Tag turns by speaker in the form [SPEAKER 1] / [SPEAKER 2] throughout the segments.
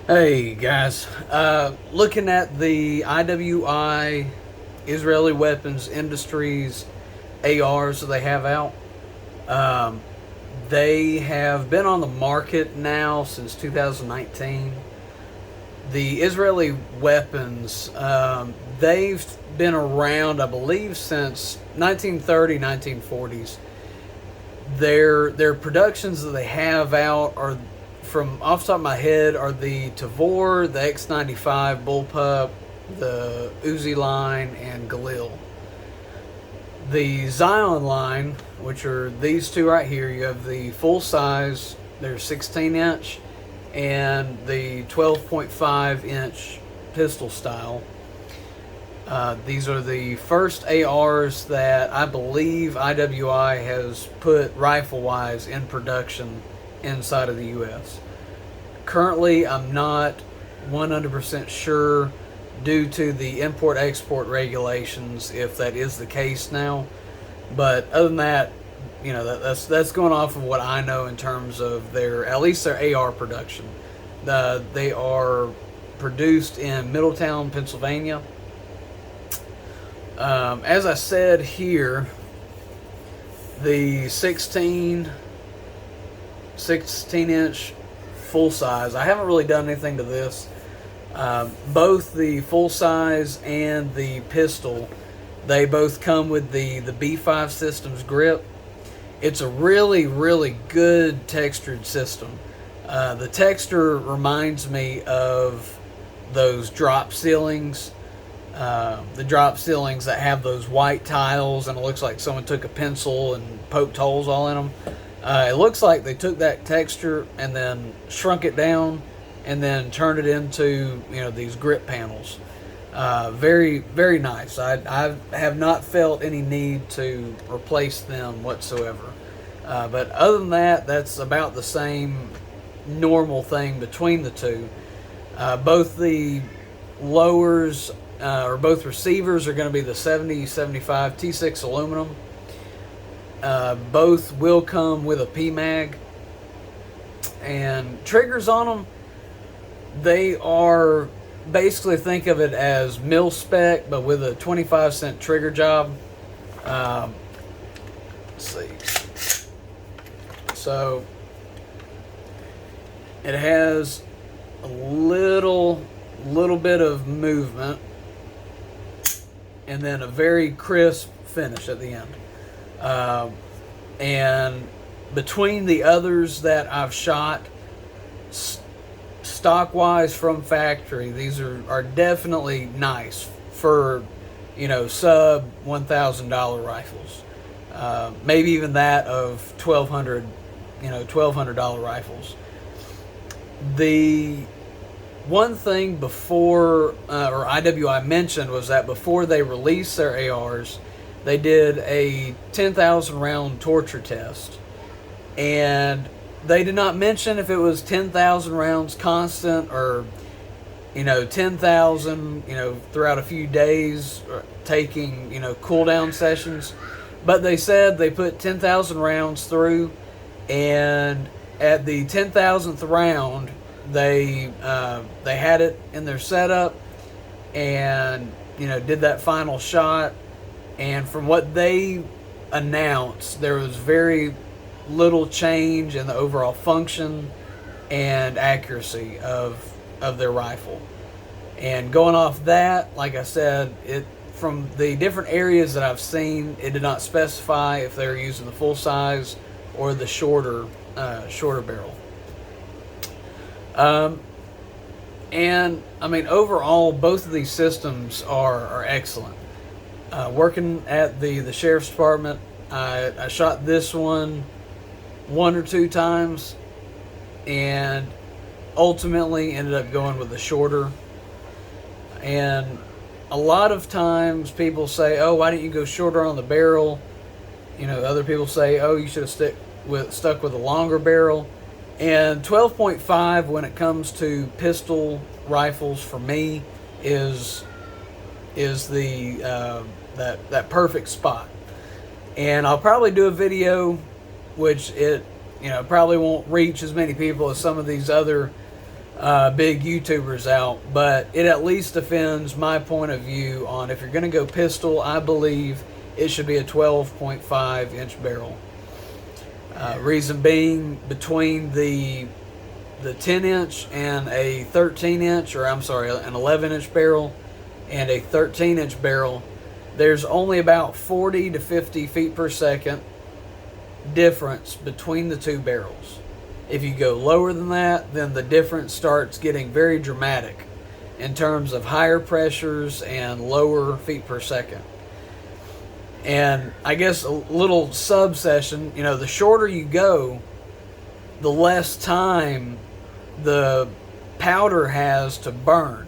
[SPEAKER 1] Hey guys, looking at the IWI Israeli Weapons Industries ARs that they have out. Um, they have been on the market now since 2019. The Israeli weapons, they've been around, I believe, since 1930, 1940s. Their productions that they have out are, from off the top of my head, are the Tavor, the X95 Bullpup, the Uzi line, and Galil. The Zion line, which are these two right here, you have the full size, they're 16 inch, and the 12.5 inch pistol style. These are the first ARs that I believe IWI has put rifle-wise in production inside of the U.S. Currently, I'm not 100% sure due to the import-export regulations if that is the case now. But other than that, you know, that's going off of what I know in terms of at least their AR production. They are produced in Middletown, Pennsylvania. As I said here, the 16 inch full size, I haven't really done anything to this. Both the full size and the pistol, they both come with the B5 Systems grip. It's a really, really good textured system. The texture reminds me of those drop ceilings. The drop ceilings that have those white tiles and it looks like someone took a pencil and poked holes all in them. It looks like they took that texture and then shrunk it down and then turned it into, you know, these grip panels. Very, very nice. I have not felt any need to replace them whatsoever. But other than that, that's about the same normal thing between the two. Both the lowers or both receivers are going to be the 70-75 T6 aluminum. Both will come with a PMAG. And triggers on them, they are basically, think of it as mil spec, but with a 25-cent trigger job. Let's see. So it has a little bit of movement and then a very crisp finish at the end. And between the others that I've shot, stock-wise from factory, these are definitely nice for, you know, sub $1,000 rifles. Maybe even that of $1,200 rifles. The one thing before, or IWI mentioned, was that before they released their ARs, they did a 10,000 round torture test. And they did not mention if it was 10,000 rounds constant or, you know, 10,000, you know, throughout a few days, taking, you know, cool down sessions. But they said they put 10,000 rounds through, and at the 10,000th round, they had it in their setup and, you know, did that final shot. And from what they announced, there was very little change in the overall function and accuracy of their rifle. And going off that, like I said, from the different areas that I've seen, it did not specify if they were using the full size or the shorter barrel. And I mean, overall, both of these systems are excellent. Working at the sheriff's department, I shot this one or two times and ultimately ended up going with the shorter. And a lot of times people say, oh, why didn't you go shorter on the barrel? You know, other people say, oh, you should have stuck with a longer barrel. And 12.5, when it comes to pistol rifles, for me, is the that perfect spot. And I'll probably do a video, which it, you know, probably won't reach as many people as some of these other big YouTubers out, but it at least defends my point of view on if you're going to go pistol, I believe it should be a 12.5 inch barrel. Reason being, between the 10 inch and a 13 inch, or I'm sorry, an 11 inch barrel and a 13 inch barrel, there's only about 40 to 50 feet per second difference between the two barrels. If you go lower than that, then the difference starts getting very dramatic in terms of higher pressures and lower feet per second. And I guess a little sub-session, the shorter you go, the less time the powder has to burn.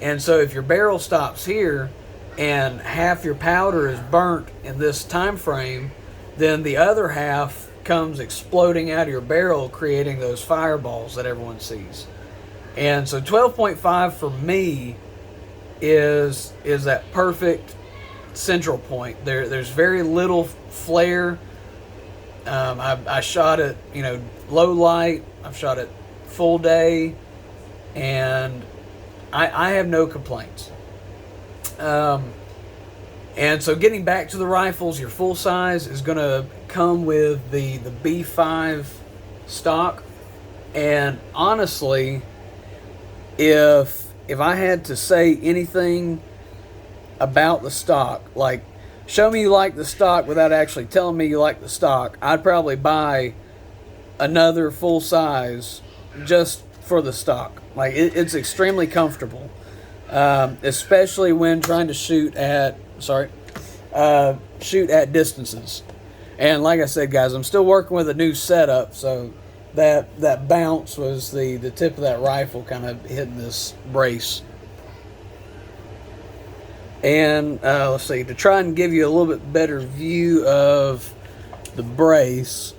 [SPEAKER 1] And so if your barrel stops here and half your powder is burnt in this time frame, then the other half comes exploding out of your barrel, creating those fireballs that everyone sees. And so 12.5 for me is that perfect central point. There's very little flare. I shot it, low light. I've shot it full day, and I have no complaints. And so getting back to the rifles, your full size is going to come with the B5 stock. And honestly, if I had to say anything about the stock, like show me you like the stock without actually telling me you like the stock, I'd probably buy another full size just for the stock. Like it's extremely comfortable, especially when trying to shoot at distances. And like I said, guys, I'm still working with a new setup, so that bounce was the tip of that rifle kind of hitting this brace. And let's see, to try and give you a little bit better view of the brace,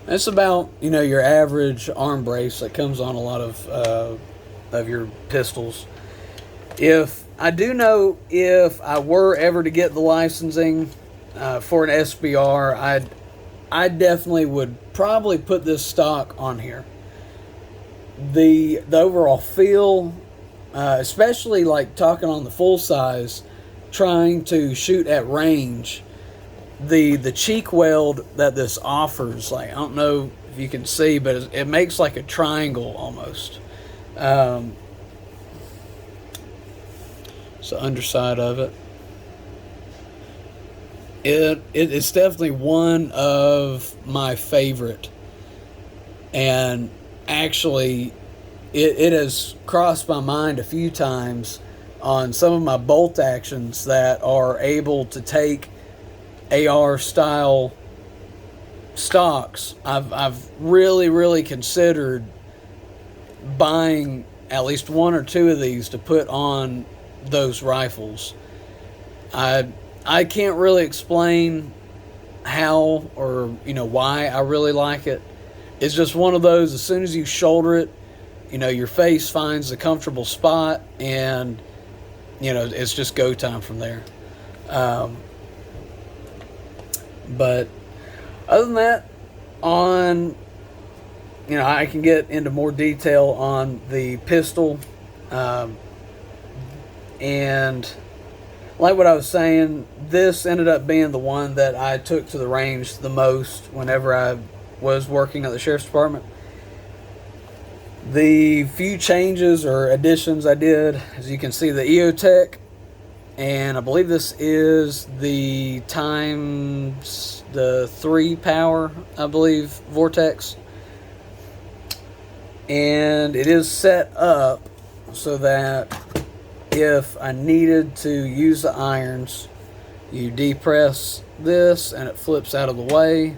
[SPEAKER 1] it's about your average arm brace that comes on a lot of your pistols. If I were ever to get the licensing for an SBR, I definitely would probably put this stock on here. The overall feel, especially like talking on the full size, trying to shoot at range, the cheek weld that this offers, like I don't know if you can see, but it makes like a triangle almost. It's the underside of it. It's definitely one of my favorite, and actually it has crossed my mind a few times on some of my bolt actions that are able to take AR style stocks. I've really considered buying at least one or two of these to put on those rifles. I can't really explain how or why I really like it. It's just one of those, as soon as you shoulder it, your face finds a comfortable spot, and it's just go time from there. But other than that, I can get into more detail on the pistol. And like what I was saying, this ended up being the one that I took to the range the most whenever I was working at the Sheriff's Department. The few changes or additions I did, as you can see, the EOTech, and I believe this is the times the 3 power, I believe, Vortex. And it is set up so that if I needed to use the irons, you depress this and it flips out of the way.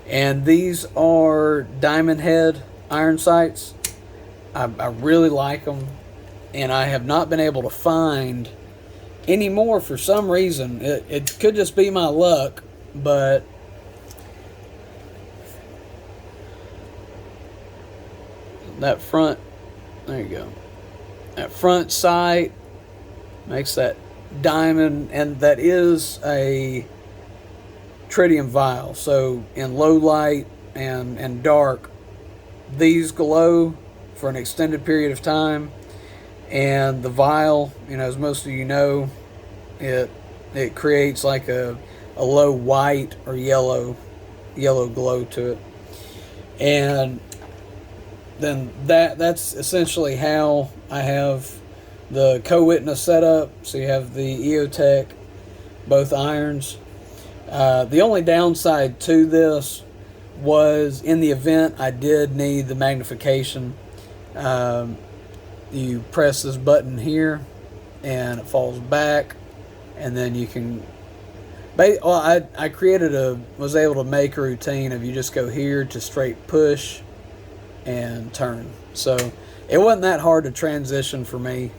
[SPEAKER 1] And these are diamond head iron sights. I really like them, and I have not been able to find any more for some reason. It could just be my luck, but that front, there you go. That front sight makes that diamond, and that is a tritium vial. So in low light, and dark, these glow for an extended period of time, and the vial, as most of you know, it creates like a low white or yellow glow to it. And then that's essentially how I have the co-witness set up. So you have the EOTech, both irons. The only downside to this was, in the event I did need the magnification, you press this button here and it falls back, and then you can I was able to make a routine of you just go here to straight push and turn. So it wasn't that hard to transition for me.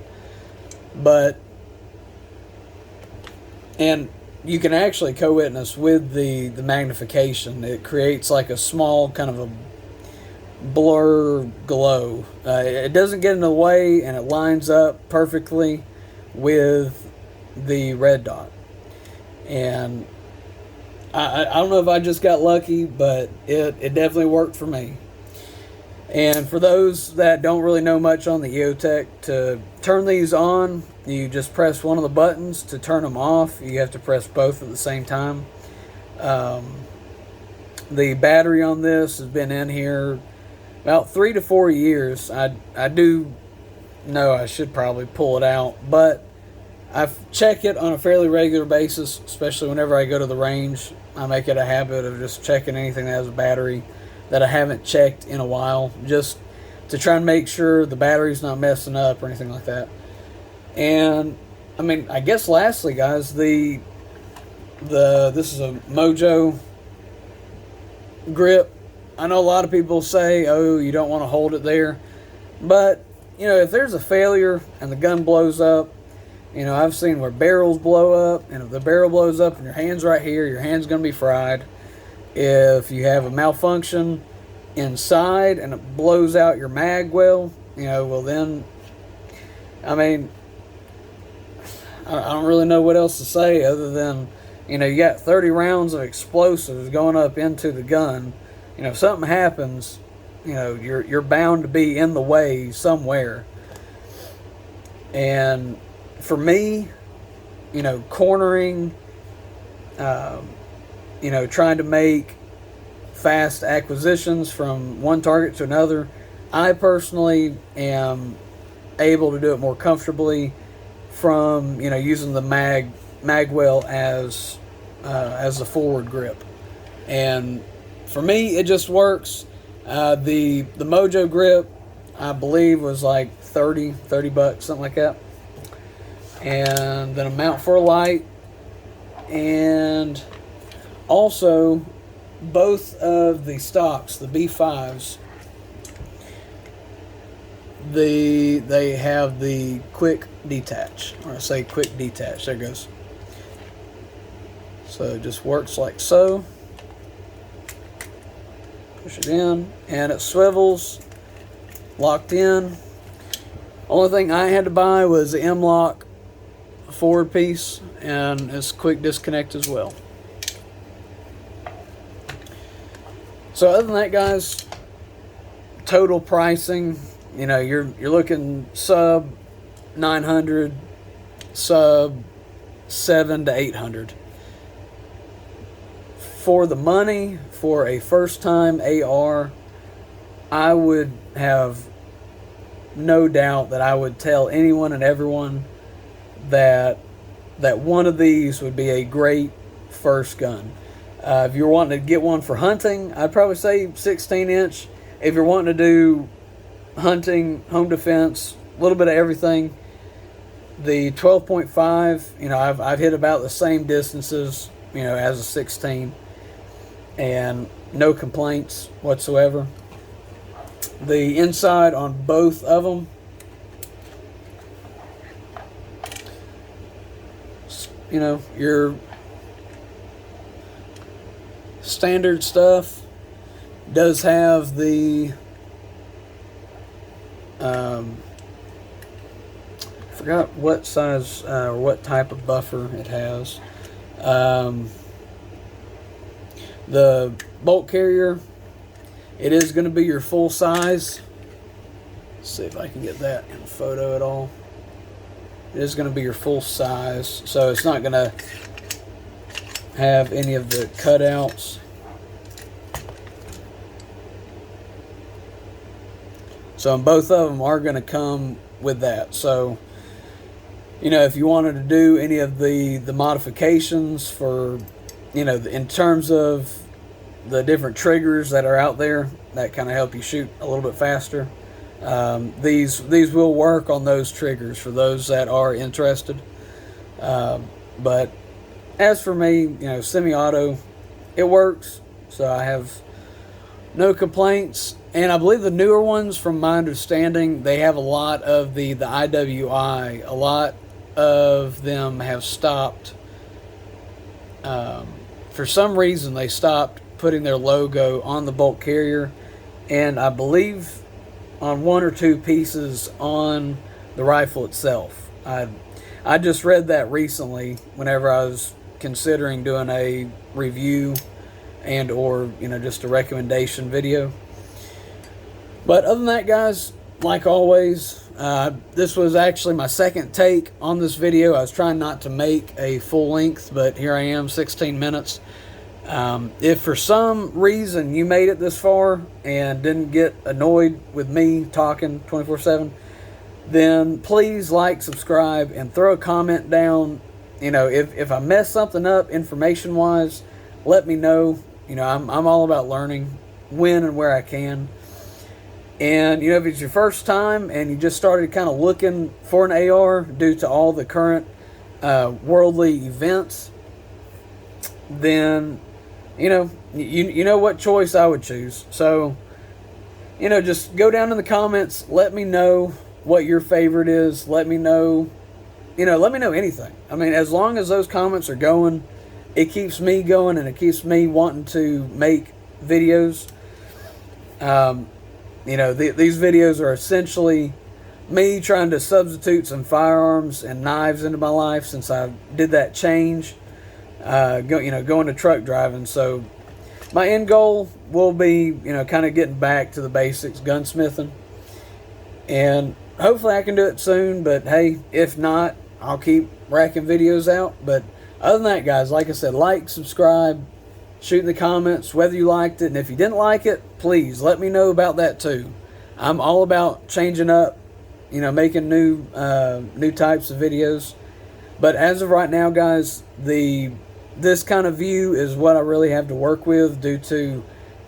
[SPEAKER 1] And you can actually co-witness with the magnification. It creates like a small kind of a blur glow. It doesn't get in the way, and it lines up perfectly with the red dot. And I don't know if I just got lucky, but it definitely worked for me. And for those that don't really know much on the EOTech, to turn these on, you just press one of the buttons. To turn them off, you have to press both at the same time. The battery on this has been in here about 3 to 4 years. I do know I should probably pull it out, but I check it on a fairly regular basis, especially whenever I go to the range. I make it a habit of just checking anything that has a battery that I haven't checked in a while, just to try and make sure the battery's not messing up or anything like that. And I mean, I guess lastly, guys, this is a Mojo grip. I know a lot of people say, oh, you don't want to hold it there, but if there's a failure and the gun blows up, I've seen where barrels blow up, and if the barrel blows up and your hand's right here, your hand's going to be fried. If you have a malfunction inside and it blows out your mag well, well then, I mean, I don't really know what else to say other than, you got 30 rounds of explosives going up into the gun. If something happens, you're bound to be in the way somewhere. And for me, cornering, trying to make fast acquisitions from one target to another, I personally am able to do it more comfortably from using the magwell as the forward grip. And for me, it just works. The Mojo grip, I believe, was like $30 something like that. And then a mount for a light, and also both of the stocks, the B5s, they have the quick detach, or I say quick detach. There it goes. So it just works like so. Push it in, and it swivels, locked in. Only thing I had to buy was the M-LOK forward piece, and it's quick disconnect as well. So other than that, guys, total pricing, you're looking sub 900, sub 700 to 800 for the money. For a first time AR, I would have no doubt that I would tell anyone and everyone that one of these would be a great first gun. If you're wanting to get one for hunting, I'd probably say 16-inch. If you're wanting to do hunting, home defense, a little bit of everything, the 12.5, I've hit about the same distances, as a 16, and no complaints whatsoever. The inside on both of them, your standard stuff does have the forgot what size or what type of buffer it has. The bolt carrier It is going to be your full size. Let's see if I can get that in a photo at all. It is going to be your full size, so it's not going to have any of the cutouts. So both of them are going to come with that. So, you know, if you wanted to do any of the modifications for, you know, in terms of the different triggers that are out there that kind of help you shoot a little bit faster, these will work on those triggers for those that are interested. But as for me, you know, semi-auto, it works, so I have no complaints. And I believe the newer ones, from my understanding, they have a lot of the IWI. A lot of them have stopped. For some reason, they stopped putting their logo on the bolt carrier, and I believe on one or two pieces on the rifle itself. I just read that recently whenever I was considering doing a review and or, you know, just a recommendation video. But other than that, guys, like always, this was actually my second take on this video. I was trying not to make a full length, but here I am, 16 minutes. If for some reason you made it this far and didn't get annoyed with me talking 24/7, then please like, subscribe, and throw a comment down. You know, if I mess something up information-wise, let me know. You know, I'm all about learning when and where I can. And, you know, if it's your first time and you just started kind of looking for an AR due to all the current worldly events, then, you know, you know what choice I would choose. So, you know, just go down in the comments. Let me know what your favorite is. Let me know, you know, let me know anything. I mean, as long as those comments are going, it keeps me going and it keeps me wanting to make videos. You know, these videos are essentially me trying to substitute some firearms and knives into my life since I did that change, going to truck driving. So my end goal will be, you know, kind of getting back to the basics, gunsmithing. And hopefully I can do it soon, but hey, if not, I'll keep racking videos out. But other than that, guys, like I said, like, subscribe, shoot in the comments whether you liked it, and if you didn't like it, please let me know about that too. I'm all about changing up, you know, making new types of videos. But as of right now, guys, this kind of view is what I really have to work with due to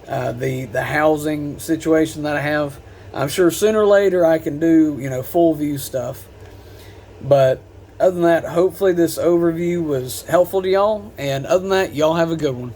[SPEAKER 1] the housing situation that I have. I'm sure sooner or later I can do, you know, full view stuff. But other than that, hopefully this overview was helpful to y'all. And other than that, y'all have a good one.